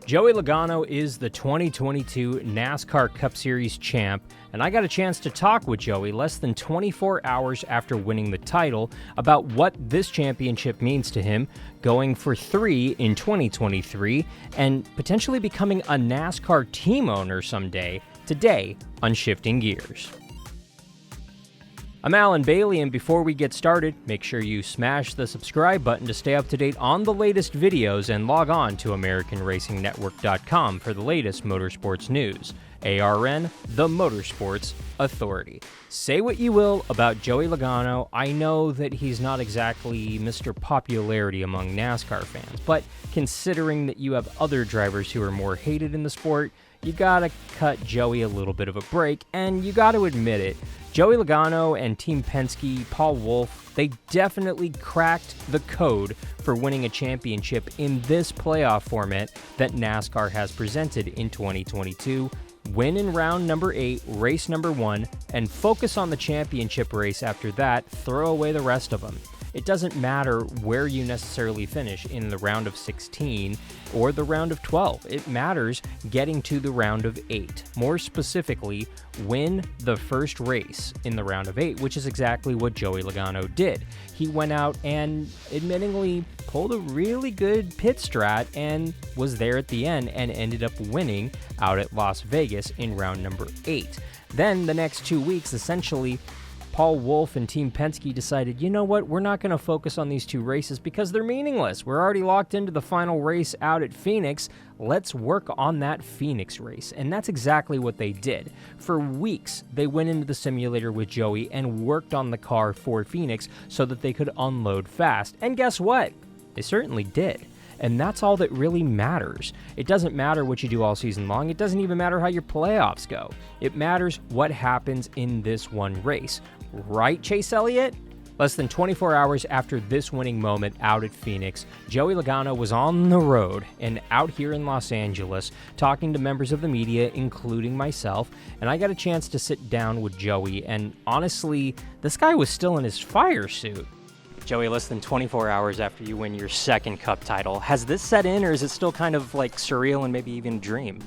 Joey Logano is the 2022 NASCAR Cup Series champ, and I got a chance to talk with Joey less than 24 hours after winning the title about what this championship means to him, going for 3 in 2023, and potentially becoming a NASCAR team owner someday, today on Shifting Gears. I'm Alan Bailey, and before we get started, make sure you smash the subscribe button to stay up to date on the latest videos and log on to AmericanRacingNetwork.com for the latest motorsports news. ARN, the Motorsports Authority. Say what you will about Joey Logano, I know that he's not exactly Mr. Popularity among NASCAR fans, but considering that you have other drivers who are more hated in the sport, you gotta cut Joey a little bit of a break, and you gotta admit it. Joey Logano and Team Penske, Paul Wolfe, they definitely cracked the code for winning a championship in this playoff format that NASCAR has presented in 2022. Win in round number 8, race number 1, and focus on the championship race after that, throw away the rest of them. It doesn't matter where you necessarily finish in the round of 16 or the round of 12. It matters getting to the round of 8. More specifically, win the first race in the round of 8, which is exactly what Joey Logano did. He went out and admittingly pulled a really good pit strat and was there at the end and ended up winning out at Las Vegas in round number 8. Then the next 2 weeks, essentially, Paul Wolfe and Team Penske decided, you know what, we're not going to focus on these 2 races because they're meaningless. We're already locked into the final race out at Phoenix. Let's work on that Phoenix race. And that's exactly what they did. For weeks, they went into the simulator with Joey and worked on the car for Phoenix so that they could unload fast. And guess what? They certainly did. And that's all that really matters. It doesn't matter what you do all season long. It doesn't even matter how your playoffs go. It matters what happens in this one race. Right, Chase Elliott? Less than 24 hours after this winning moment out at Phoenix, Joey Logano was on the road and out here in Los Angeles talking to members of the media, including myself, and I got a chance to sit down with Joey, and honestly, this guy was still in his fire suit. Joey, less than 24 hours after you win your second Cup title, has this set in, or is it still kind of like surreal and maybe even a dream?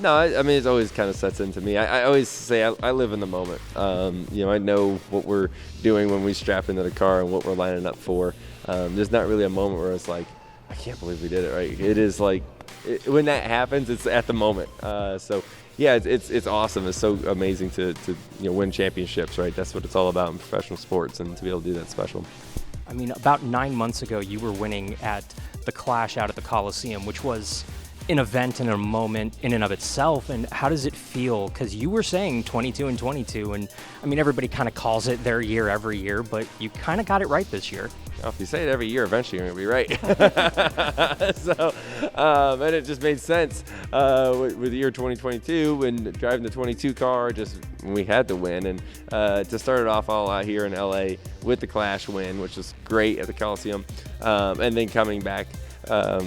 No, I mean, it always kind of sets into me. I always say I live in the moment. I know what we're doing when we strap into the car and what we're lining up for. There's not really a moment where it's like, I can't believe we did it, right? It is like, when that happens, it's at the moment. So, yeah, it's awesome. It's so amazing to win championships, right? That's what it's all about in professional sports, and to be able to do that special. I mean, about 9 months ago, you were winning at the Clash out at the Coliseum, which was an event and a moment in and of itself. And how does it feel? Because you were saying 22 and 22, and I mean, everybody kind of calls it their year every year, but you kind of got it right this year. Well, if you say it every year, eventually you're going to be right. So, and it just made sense with the year 2022 when driving the 22 car, just we had to win. And to start it off all out here in LA with the Clash win, which was great at the Coliseum, and then coming back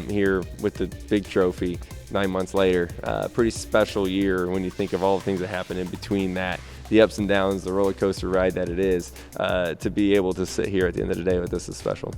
here with the big trophy 9 months later. Pretty special year when you think of all the things that happened in between that, the ups and downs, the roller coaster ride that it is. To be able to sit here at the end of the day with this is special.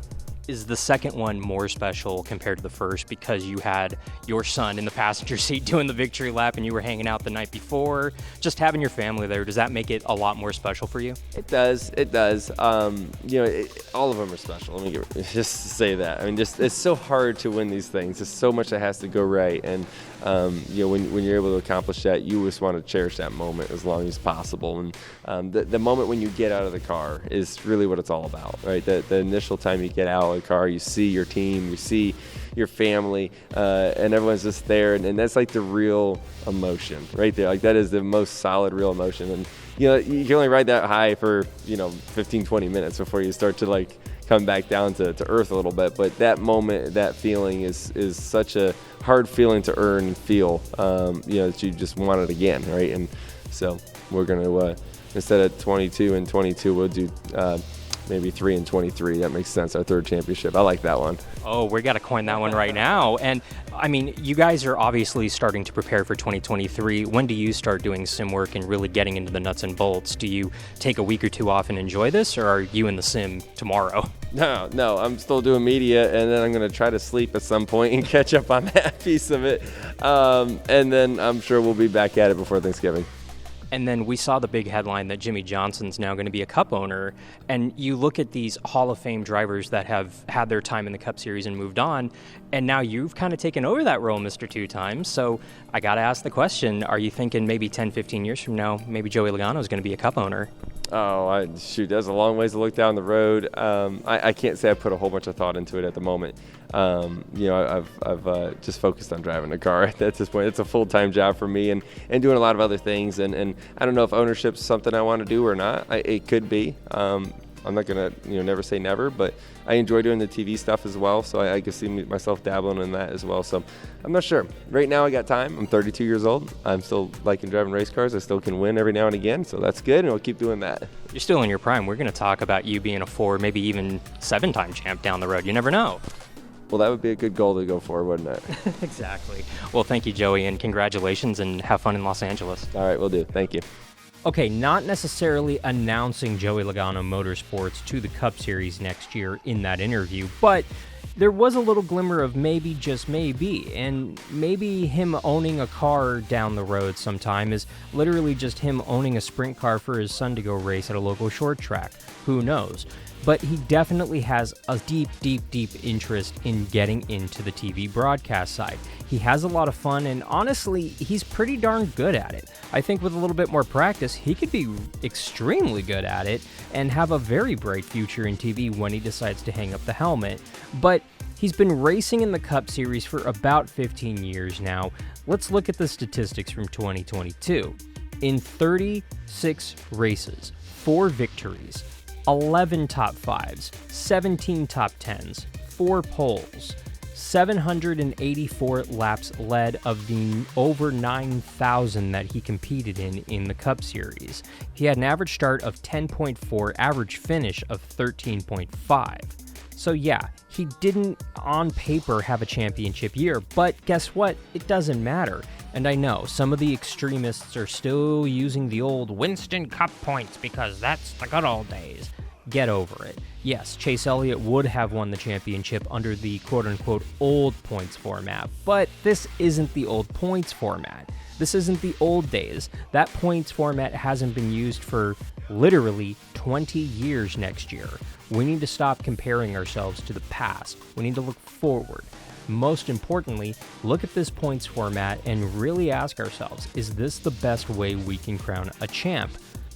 Is the second one more special compared to the first because you had your son in the passenger seat doing the victory lap and you were hanging out the night before? Just having your family there, does that make it a lot more special for you? It does. It does. All of them are special. Let me just say that. I mean, it's so hard to win these things. There's so much that has to go right. And, when you're able to accomplish that, you just want to cherish that moment as long as possible. And the moment when you get out of the car is really what it's all about, right? The initial time you get out of the car, you see your team, you see your family, and everyone's just there. And that's like the real emotion right there. Like that is the most solid, real emotion. And, you can only ride that high for, 15, 20 minutes before you start to like come back down to earth a little bit. But that moment, that feeling is such a hard feeling to earn and feel, that you just want it again, right? And so we're going to, instead of 22 and 22, we'll do maybe 3 and 23. That makes sense. Our third championship. I like that one. Oh, we got to coin that one right now. And I mean, you guys are obviously starting to prepare for 2023. When do you start doing sim work and really getting into the nuts and bolts? Do you take a week or two off and enjoy this, or are you in the sim tomorrow? No, I'm still doing media, and then I'm going to try to sleep at some point and catch up on that piece of it. And then I'm sure we'll be back at it before Thanksgiving. And then we saw the big headline that Jimmy Johnson's now going to be a Cup owner. And you look at these Hall of Fame drivers that have had their time in the Cup Series and moved on, and now you've kind of taken over that role, Mr. Two Times. So I got to ask the question, are you thinking maybe 10, 15 years from now, maybe Joey Logano is going to be a Cup owner? Oh, shoot, that's a long ways to look down the road. I can't say I put a whole bunch of thought into it at the moment. I've just focused on driving a car at this point. It's a full-time job for me and doing a lot of other things. And I don't know if ownership's something I want to do or not. It could be. I'm not going to never say never, but I enjoy doing the TV stuff as well, so I can see myself dabbling in that as well. So I'm not sure. Right now I got time. I'm 32 years old. I'm still liking driving race cars. I still can win every now and again, so that's good, and I'll keep doing that. You're still in your prime. We're going to talk about you being a 4, maybe even 7-time champ down the road. You never know. Well, that would be a good goal to go for, wouldn't it? Exactly. Well, thank you, Joey, and congratulations, and have fun in Los Angeles. All right, will do. Thank you. Okay, not necessarily announcing Joey Logano Motorsports to the Cup Series next year in that interview, but there was a little glimmer of maybe, just maybe, and maybe him owning a car down the road sometime is literally just him owning a sprint car for his son to go race at a local short track. Who knows? But he definitely has a deep interest in getting into the TV broadcast side. He has a lot of fun, and honestly, he's pretty darn good at it. I think with a little bit more practice, he could be extremely good at it and have a very bright future in TV when he decides to hang up the helmet. But he's been racing in the Cup Series for about 15 years now. Let's look at the statistics from 2022. In 36 races, 4 victories, 11 top 5s, 17 top 10s, 4 poles, 784 laps led of the over 9,000 that he competed in the Cup Series. He had an average start of 10.4, average finish of 13.5. So yeah, he didn't on paper have a championship year, but guess what? It doesn't matter. And I know some of the extremists are still using the old Winston Cup points because that's the good old days. Get over it. Yes, Chase Elliott would have won the championship under the quote-unquote old points format, but this isn't the old points format. This isn't the old days. That points format hasn't been used for literally 20 years next year. We need to stop comparing ourselves to the past. We need to look forward. Most importantly, look at this points format and really ask ourselves, is this the best way we can crown a champ?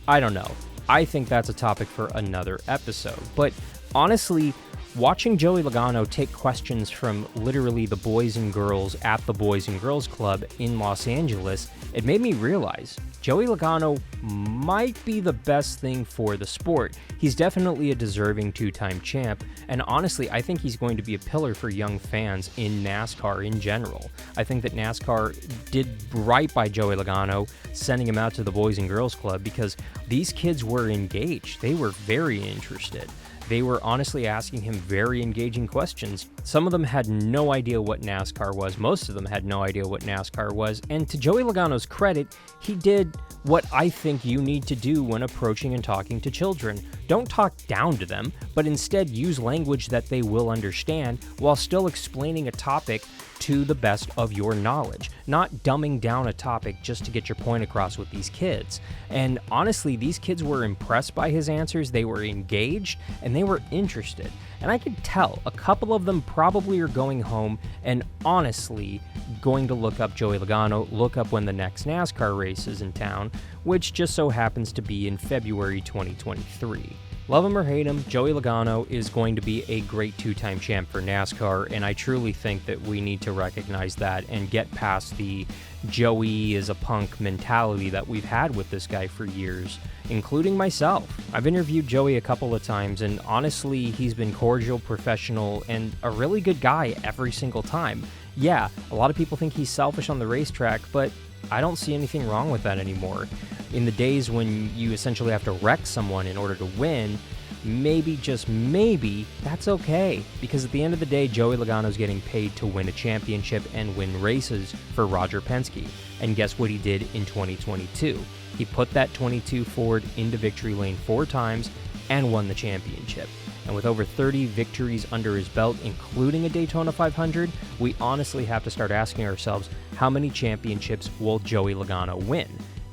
I don't know. I think that's a topic for another episode. But honestly, watching Joey Logano take questions from literally the boys and girls at the Boys and Girls Club in Los Angeles, it made me realize Joey Logano might be the best thing for the sport. He's definitely a deserving 2-time champ, and honestly, I think he's going to be a pillar for young fans in NASCAR in general. I think that NASCAR did right by Joey Logano, sending him out to the Boys and Girls Club, because these kids were engaged. They were very interested. They were honestly asking him very engaging questions. Some of them had no idea what NASCAR was. Most of them had no idea what NASCAR was. And to Joey Logano's credit, he did what I think you need to do when approaching and talking to children. Don't talk down to them, but instead use language that they will understand while still explaining a topic to the best of your knowledge, not dumbing down a topic just to get your point across with these kids. And honestly, these kids were impressed by his answers, they were engaged, and they were interested. And I could tell a couple of them probably are going home and honestly going to look up Joey Logano, look up when the next NASCAR race is in town, which just so happens to be in February 2023. Love him or hate him, Joey Logano is going to be a great 2-time champ for NASCAR, and I truly think that we need to recognize that and get past the Joey is a punk mentality that we've had with this guy for years, including myself. I've interviewed Joey a couple of times, and honestly, he's been cordial, professional, and a really good guy every single time. Yeah, a lot of people think he's selfish on the racetrack, but I don't see anything wrong with that anymore. In the days when you essentially have to wreck someone in order to win, maybe, just maybe, that's okay. Because at the end of the day, Joey Logano's getting paid to win a championship and win races for Roger Penske. And guess what he did in 2022? He put that 22 Ford into victory lane 4 times and won the championship. And with over 30 victories under his belt, including a Daytona 500, we honestly have to start asking ourselves, how many championships will Joey Logano win?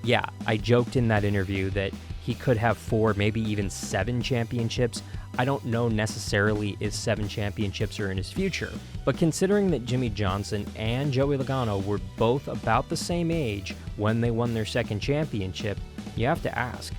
Yeah, I joked in that interview that he could have 4, maybe even 7 championships. I don't know necessarily if 7 championships are in his future, but considering that Jimmy Johnson and Joey Logano were both about the same age when they won their second championship, you have to ask,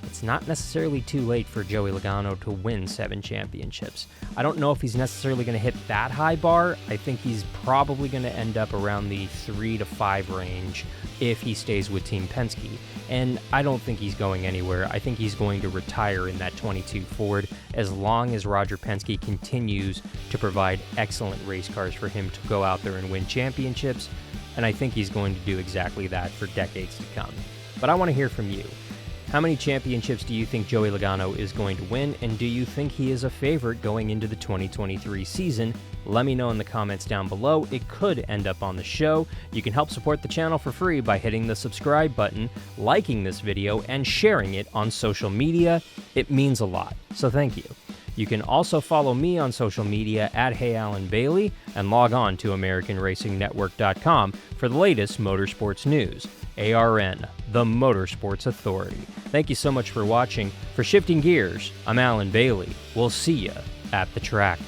it's not necessarily too late for Joey Logano to win 7 championships. I don't know if he's necessarily going to hit that high bar. I think he's probably going to end up around the 3 to 5 range if he stays with Team Penske. And I don't think he's going anywhere. I think he's going to retire in that 22 Ford as long as Roger Penske continues to provide excellent race cars for him to go out there and win championships. And I think he's going to do exactly that for decades to come. But I want to hear from you. How many championships do you think Joey Logano is going to win, and do you think he is a favorite going into the 2023 season? Let me know in the comments down below. It could end up on the show. You can help support the channel for free by hitting the subscribe button, liking this video, and sharing it on social media. It means a lot, so thank you. You can also follow me on social media at HeyAlanBailey and log on to AmericanRacingNetwork.com for the latest motorsports news. ARN, the Motorsports Authority. Thank you so much for watching. For Shifting Gears, I'm Alan Bailey. We'll see you at the track.